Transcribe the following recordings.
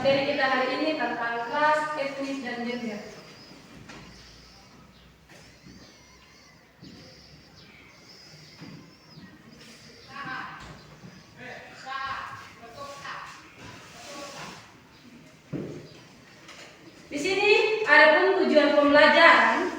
materi kita hari ini tentang ras, etnis, dan gender. Di sini adapun tujuan pembelajaran,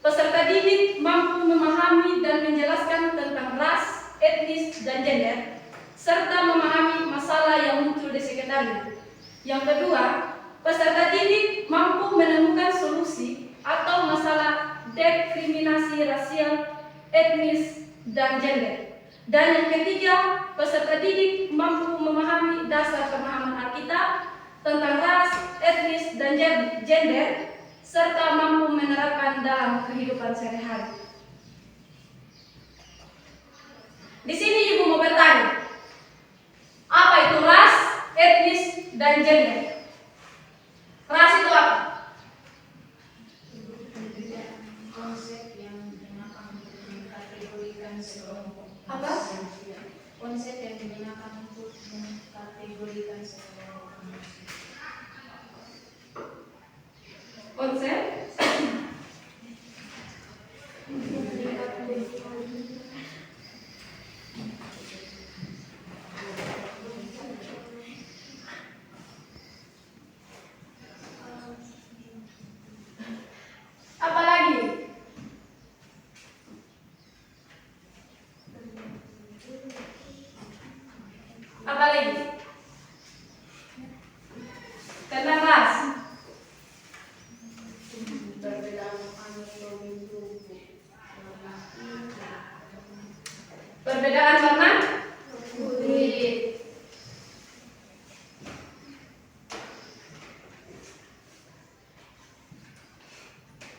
peserta didik mampu memahami dan menjelaskan tentang ras, etnis, dan gender, serta memahami masalah yang muncul di sekitarnya. Yang kedua, peserta didik mampu menemukan solusi atau masalah diskriminasi rasial, etnis, dan gender. Dan yang ketiga, peserta didik mampu memahami dasar pemahaman Alkitab tentang ras, etnis, dan gender, serta mampu menerapkan dalam kehidupan sehari-hari. Di sini Ibu mau bertanya, apa itu ras, etnis, dan gender? Ras itu apa? Konsep yang digunakan untuk mengkategorikan sekelompok. Apa? Konsep yang digunakan untuk mengkategorikan sekelompok manusia. Konsep? Apa lagi? Apa lagi? Tentang ras. Perbedaan anatomi tubuh. Perbedaan warna? Kulit.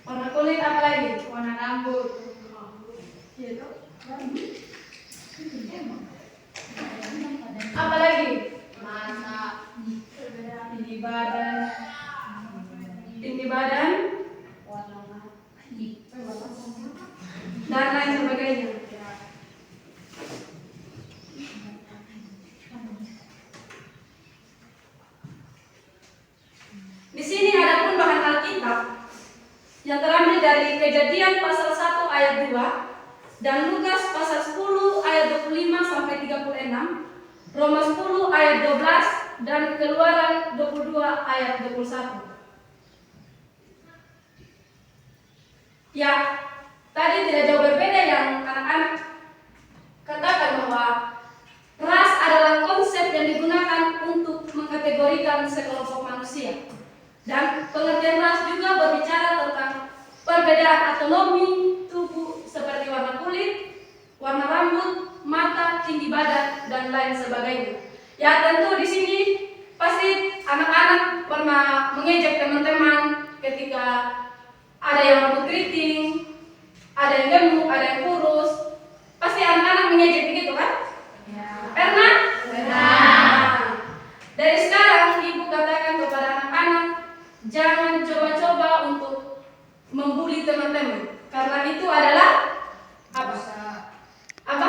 Warna kulit apa lagi? Warna rambut. Gitu. Apa lagi? Mata. Tinggi badan. Tinggi badan Warna mati. dan lain sebagainya. Di sini ada pun bahan Alkitab yang terambil dari Kejadian pasal 1 ayat 2 dan Lukas pasal 10 ayat 25 sampai 36, Roma 10 ayat 12 dan Keluaran 22 ayat 21. Ya, tadi tidak jauh berbeda yang anak-anak katakan bahwa ras adalah konsep yang digunakan untuk mengkategorikan sekelompok manusia. Dan pengertian ras juga berbicara tentang perbedaan anatomi tubuh seperti warna kulit, warna rambut, mata, tinggi badan, dan lain sebagainya. Ya tentu di sini pasti anak-anak pernah mengejek teman-teman ketika ada yang rambut keriting, ada yang gemuk, ada yang kurus. Pasti anak-anak mengejek begitu kan? Ya. Pernah? Pernah. Dari sekarang Ibu katakan kepada anak-anak, jangan coba-coba untuk membuli teman-teman, karena itu adalah apa? Apa?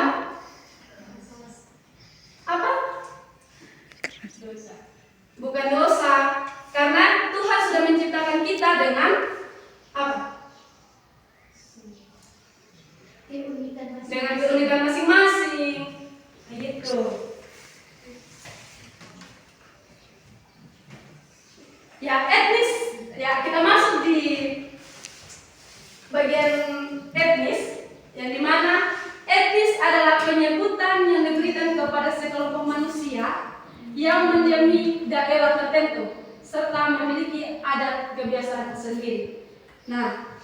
Apa? Dosa. Bukan dosa, karena Tuhan sudah menciptakan kita dengan apa? Dengan keunikan masing-masing, gitu. Ya, etnis, ya kita masuk di bagian etnis, yang dimana etnis adalah penyebutan yang diberikan kepada sekelompok manusia yang mendiami daerah tertentu serta memiliki adat kebiasaan sendiri. Nah,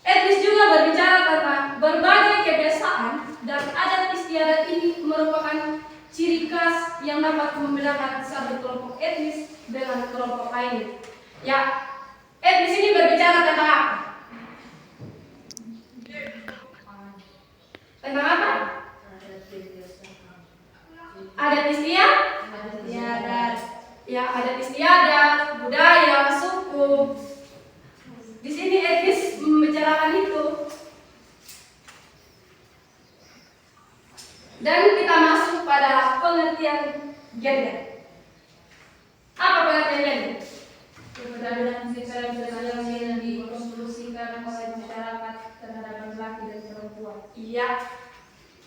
etnis juga berbicara tentang berbagai kebiasaan dan adat istiadat ini merupakan ciri khas yang dapat membedakan satu kelompok etnis dengan kelompok lainnya. Ya, etnis ini berbicara tentang apa? Tentang apa? Adat istiadat. Ya, adat istiadat, budaya, suku. Di sini etnis membicarakan itu. Dan kita masuk pada pengertian gender. Apa pengertian gender? Perbedaan seksual dan sosial yang dikonstruksikan oleh masyarakat terhadap laki-laki dan perempuan. Iya.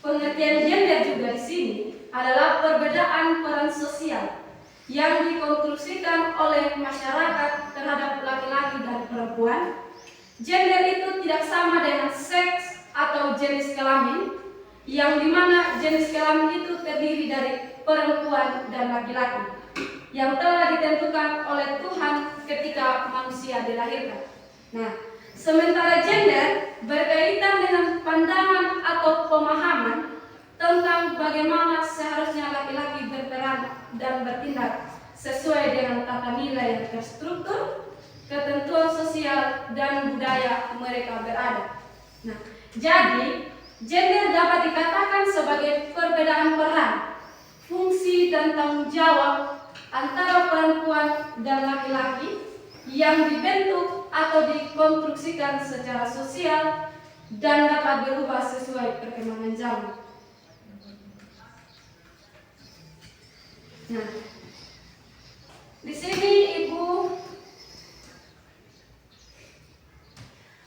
Pengertian gender juga di sini adalah perbedaan peran sosial yang dikonstruksikan oleh masyarakat terhadap laki-laki dan perempuan. Gender itu tidak sama dengan seks atau jenis kelamin, yang dimana jenis kelamin itu terdiri dari perempuan dan laki-laki yang telah ditentukan oleh Tuhan ketika manusia dilahirkan. Nah, sementara gender berkaitan dengan pandangan atau pemahaman tentang bagaimana seharusnya laki-laki berperan dan bertindak sesuai dengan tata nilai yang terstruktur, ketentuan sosial dan budaya mereka berada. Nah, jadi gender dapat dikatakan sebagai perbedaan peran, fungsi dan tanggung jawab antara perempuan dan laki-laki yang dibentuk atau dikonstruksikan secara sosial dan dapat berubah sesuai perkembangan zaman. Nah, di sini Ibu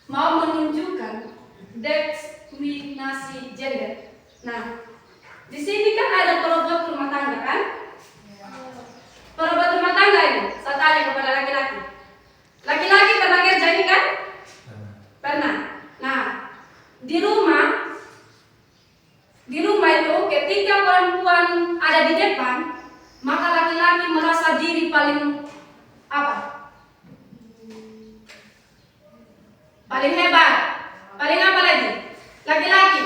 mau menunjukkan definisi gender. Nah, di sini kan ada perabot rumah tangga kan? Perabot rumah tangga ini saya tanya kepada laki-laki. Laki-laki pernah kerja ini kan? Pernah. Nah, di rumah itu ketika perempuan ada di depan, maka laki-laki merasa diri paling apa? Paling hebat. Paling apa lagi? Laki-laki.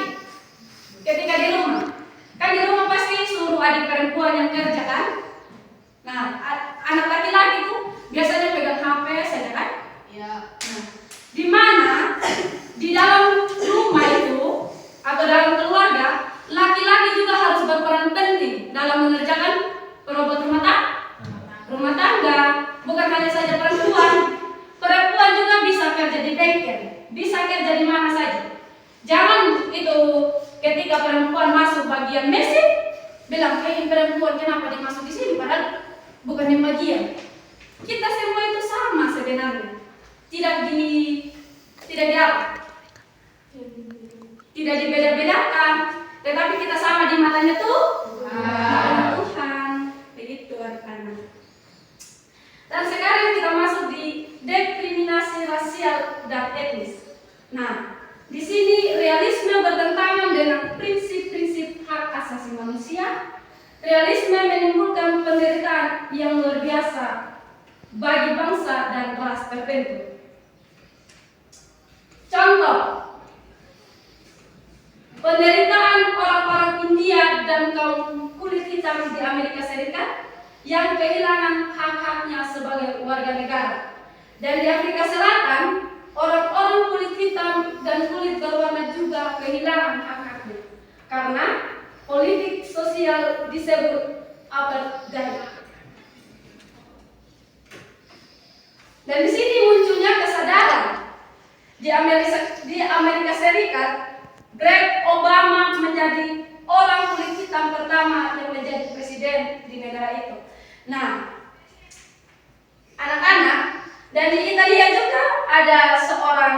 Ketika di rumah, kan di rumah pasti suruh adik perempuan yang kerja kan? Nah, anak laki-laki itu biasanya pegang HP saja kan? Ya. Nah, di mana di dalam rumah itu atau dalam keluarga, laki-laki juga harus berperan penting dalam mengerjakan perabot rumah tangga. Bukan hanya saja perempuan juga bisa kerja di bengkel, bisa kerja di mana saja. Jangan itu ketika perempuan masuk bagian mesin bilang, ini perempuan kenapa dimasuk di sini, padahal bukan di bagian. Kita semua itu sama sebenarnya. Tidak dibeda-bedakan, tetapi kita sama di matanya Tuhan. Begitu anak-anak. Dan sekarang kita masuk di diskriminasi rasial dan etnis. Nah, di sini realisme bertentangan dengan prinsip-prinsip hak asasi manusia. Realisme menimbulkan penderitaan yang luar biasa bagi bangsa dan ras tertentu. Contoh, penderitaan orang-orang India dan kaum kulit hitam di Amerika Serikat yang kehilangan hak-haknya sebagai warga negara. Dan di Afrika Selatan, orang-orang kulit hitam dan kulit berwarna juga kehilangan hak-haknya karena politik sosial disebut apartheid. Dan di sini munculnya kesadaran di Amerika Serikat. Barack Obama menjadi orang kulit hitam pertama yang menjadi presiden di negara itu. Nah, anak-anak, dan di Italia juga ada seorang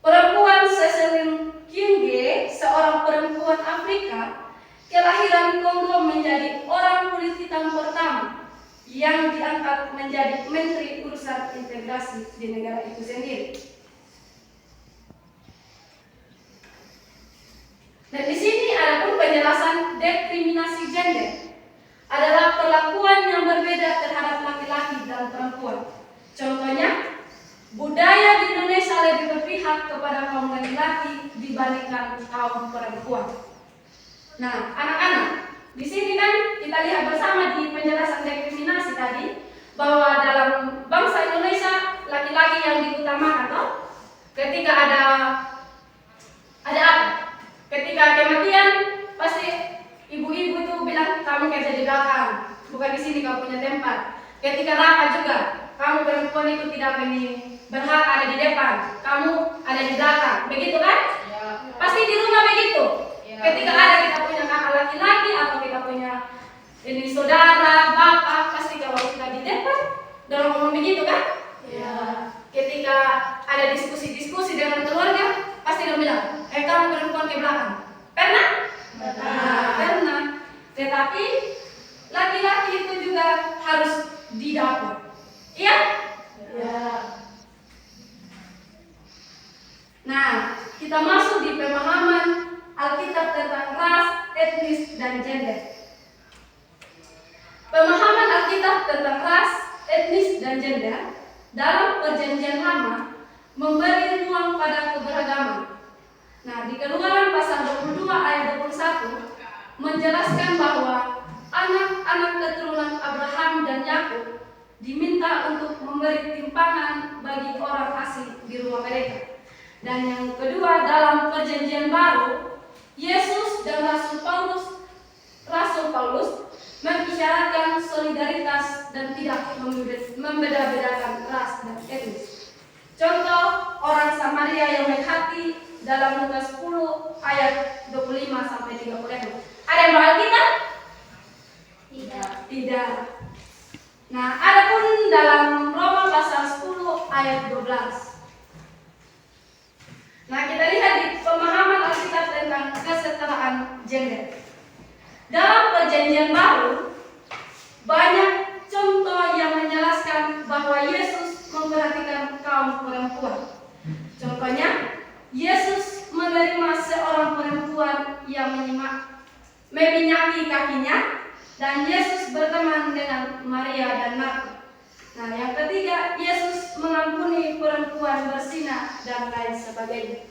perempuan, Cecilin Kienge, seorang perempuan Afrika kelahiran Kongo, menjadi orang kulit hitam pertama yang diangkat menjadi Menteri Urusan Integrasi di negara itu sendiri. Dan di sini ada pun penjelasan diskriminasi gender adalah perlakuan yang berbeda terhadap laki-laki dan perempuan. Contohnya, budaya di Indonesia lebih berpihak kepada kaum laki-laki dibandingkan kaum perempuan. Nah, anak-anak, di sini kan kita lihat bersama di penjelasan diskriminasi tadi bahwa dalam bangsa Indonesia laki-laki yang diutamakan, toh? Ketika ada apa? Ketika kematian, pasti ibu-ibu itu bilang kamu kerja di belakang, bukan di sini kamu punya tempat. Ketika rapat juga, kamu perempuan itu tidak berhak ada di depan, kamu ada di belakang, begitu kan? Ya. Pasti di rumah begitu. Ya. Ketika ada kita punya kakak laki-laki atau kita punya saudara, bapak, pasti kalau dalam ngomong begitu kan? Ya. Ketika ada diskusi-diskusi dengan keluarga, pasti dia bilang, kamu perempuan ke belakang. Pernah? Pernah. Tetapi laki-laki itu juga harus di dapur. Iya? Ya. Nah, kita masuk di pemahaman Alkitab tentang ras, etnis, dan gender. Pemahaman Alkitab tentang ras, etnis, dan gender dalam Perjanjian Lama memberi ruang pada keberagaman. Nah, di Keluaran pasal 22 ayat 21 menjelaskan bahwa anak-anak keturunan Abraham dan Yakub diminta untuk memberi timpangan bagi orang asing di rumah mereka. Dan yang kedua, dalam Perjanjian Baru, Yesus dan Rasul Paulus mengisyaratkan solidaritas dan tidak membeda-bedakan ras dan etnis. Contoh, orang Samaria yang baik hati dalam Lukas 10 ayat 25 sampai 30. Ada yang bawa Alkitab? Tidak. Nah, adapun dalam Roma pasal 10 ayat 12. Nah, kita lihat di pemahaman Alkitab tentang kesetaraan gender. Dalam Perjanjian Baru, banyak contoh yang menjelaskan bahwa Yesus memperhatikan kaum perempuan. Contohnya, Yesus menerima seorang perempuan yang meminyaki kakinya, dan Yesus berteman dengan Maria dan Marta. Nah, yang ketiga, Yesus mengampuni perempuan berzina dan lain sebagainya.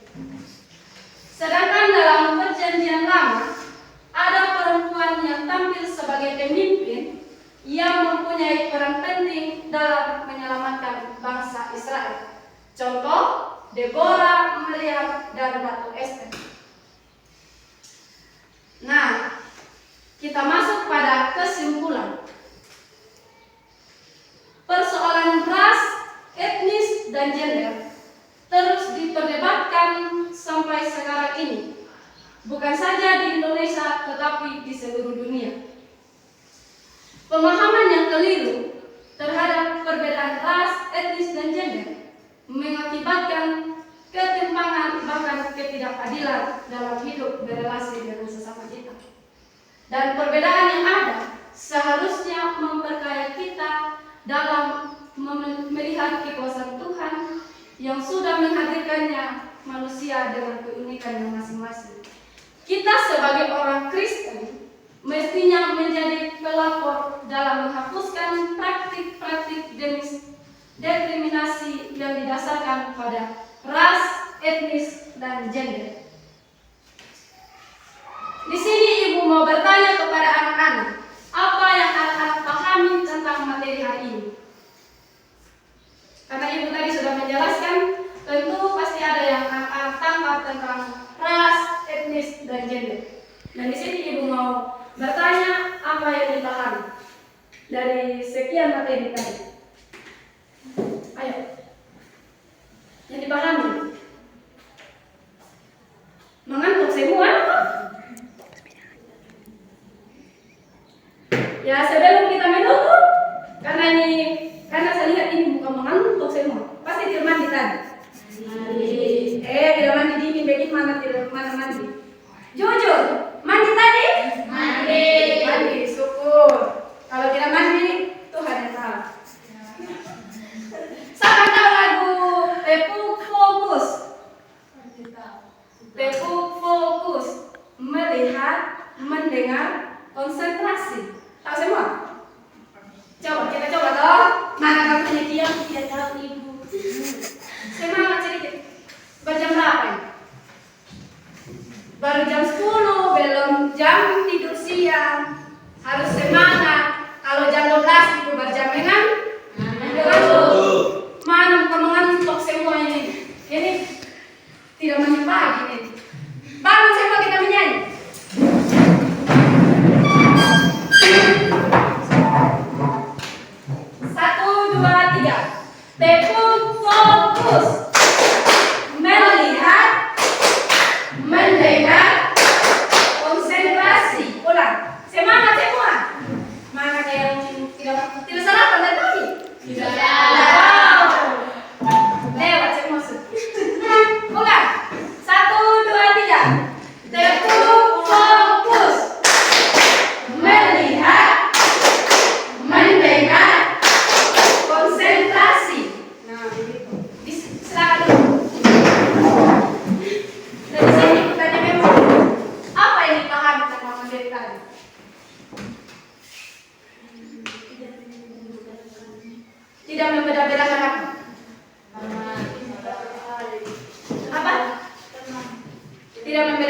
Sedangkan dalam Perjanjian Lama, ada perempuan yang tampil sebagai pemimpin yang mempunyai peran penting dalam menyelamatkan bangsa Israel. Contoh, Deborah, Maryam, dan Ratu Esther. Nah, kita masuk pada kesimpulan. Persoalan ras, etnis, dan gender terus diperdebatkan sampai sekarang ini, bukan saja di Indonesia tetapi di seluruh dunia. Pemahaman yang keliru terhadap perbedaan ras, etnis, dan gender mengakibatkan ketimpangan bahkan ketidakadilan dalam hidup berrelasi dengan sesama kita. Dan perbedaan yang ada seharusnya memperkaya kita dalam melihat kekuasaan Tuhan yang sudah menghadirkannya manusia dengan keunikannya masing-masing. Kita sebagai orang Kristen mestinya menjadi pelapor dalam menghapuskan praktik-praktik diskriminasi yang didasarkan pada ras, etnis, dan gender. Di sini ibu mau bertanya kepada anak-anak, apa yang anak-anak pahami tentang materi hari ini? Karena ibu tadi sudah menjelaskan, tentu pasti ada yang anak-anak tangkap tentang ras, etnis, dan gender. Dan di sini ibu mau bertanya apa yang dipahami dari sekian materi tadi. Ayo, yang dipahami. Mengantuk semua? Ya, sebelum kita menunggu, karena saya lihat ini bukan mengantuk semua, pasti tidak mandi tadi. Tidak mandi dingin, begitu mana mandi? Jujur, mandi tadi? Mandi, syukur. Kalau tidak mandi, Tuhan yang tahu. Siapa tahu lagu Tepuk Fokus? Tepuk Fokus, melihat, mendengar, konsentrasi. Tahu semua? Coba, kita coba toh. Mana kamu punya diam? Tidak tahu ibu. Semangat sedikit. Berjam berapa ini? Baru jam 10, belum jam tidur siang. Harus semangat. Kalau jam 12 ibu berjam dengan? Mana bukan mengantuk semua ini. Ini tidak mandi pagi ini. Bangun semua, kita menyanyi. Satu, dua, tiga. Tepuk fokus. Melihat, mendengar, konsentrasi. Ulang. Semangat semua. Mana yang tidak sarapan dari tadi? Tidak.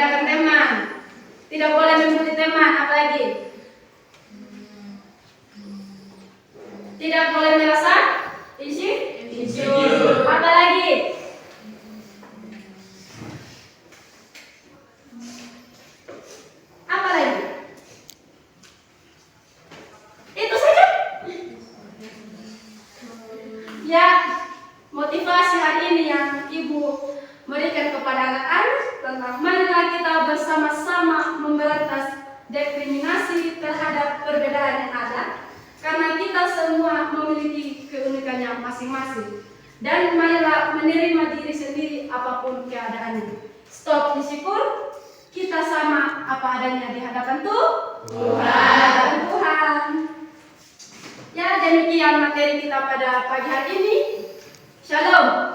membedakan teman, tidak boleh membuli teman, apalagi tidak boleh merasa insecure, apalagi itu saja. Ya, motivasi hari ini yang Ibu berikan kepada anak-anak tentang marilah kita bersama-sama memberantas diskriminasi terhadap perbedaan yang ada, karena kita semua memiliki keunikannya masing-masing. Dan marilah menerima diri sendiri apapun keadaannya. Stop insecure, kita sama apa adanya di hadapan Tuhan. Ya, demikian materi kita pada pagi hari ini. Shalom.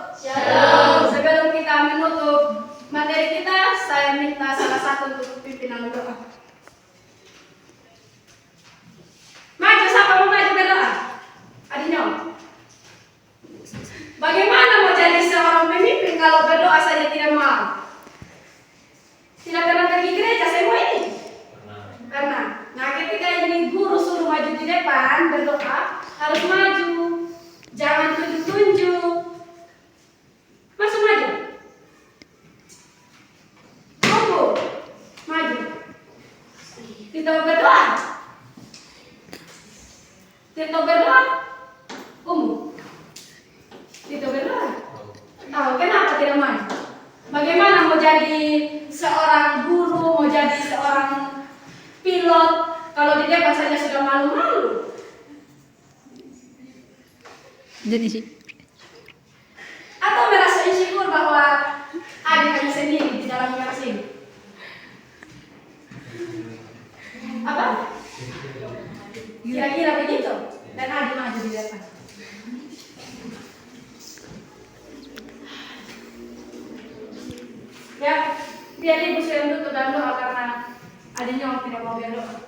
Sebelum kita menutup materi kita, saya minta salah satu untuk pimpinan doa. Maju, siapa mau maju berdoa? Adinyo. Bagaimana mau jadi seorang pemimpin kalau berdoa saja tidak mau? Tidak pernah pergi gereja semua ini? Pernah. Nah, ketika ini guru suruh maju di depan berdoa, harus maju. Jangan tunjuk-tunjuk. Masuk maju. Tunggu. Maju. Tidak berdoa. Tidak berdoa. Tidak berdoa. Tahu kenapa tidak maju? Bagaimana mau jadi seorang guru, mau jadi seorang pilot, kalau di depan saja sudah malu-malu. Jadi sih. Atau merasa insecure bahwa adik hanya sendiri di dalam kelas ini. Apa? Kira-kira begitu. Dan adik maju di depan. Ya, biar ibu saya tutup dan doa karena adiknya tidak mau berdoa.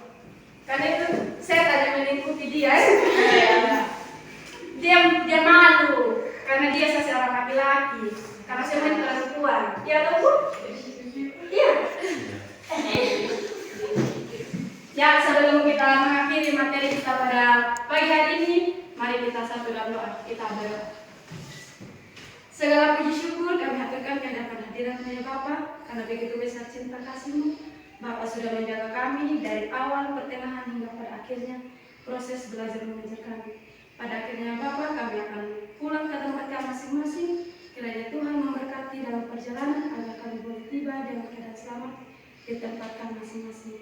Karena itu saya tadi mengikuti dia. Dia malu karena dia seorang laki-laki. Karena saya main perempuan. Iya tahu Bu? Iya. Ya, sebelum kita mengakhiri materi kita pada pagi hari ini, mari kita satu dalam doa. Kita berdoa. Segala puji syukur kami haturkan kehadiran hadiratmu ya Bapa, karena begitu besar cinta kasih-Mu. Bapa sudah menjaga kami dari awal pertengahan hingga pada akhirnya proses belajar mengajar kami. Pada akhirnya Bapa, kami akan pulang ke tempat kami masing-masing. Kiranya Tuhan memberkati dalam perjalanan agar kami boleh tiba dengan keadaan selamat di tempat kami masing-masing.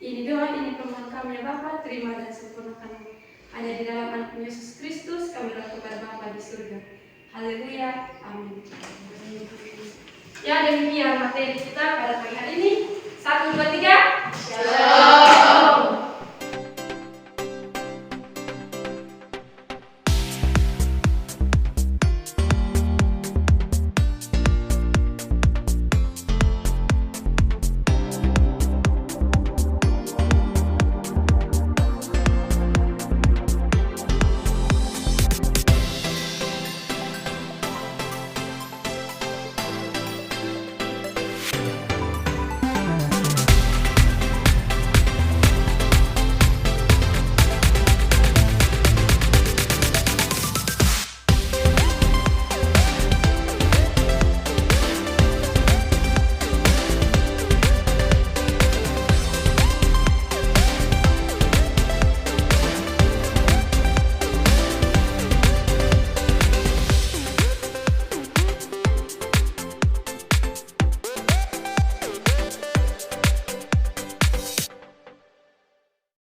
Ini doa, ini permohonan kami ya Bapa, terima dan sempurnakan. Hanya di dalam Anak Yesus Kristus kami berdoa kepada Bapa di surga. Haleluya, amin. Ya, demikian materi kita pada pagi hari ini.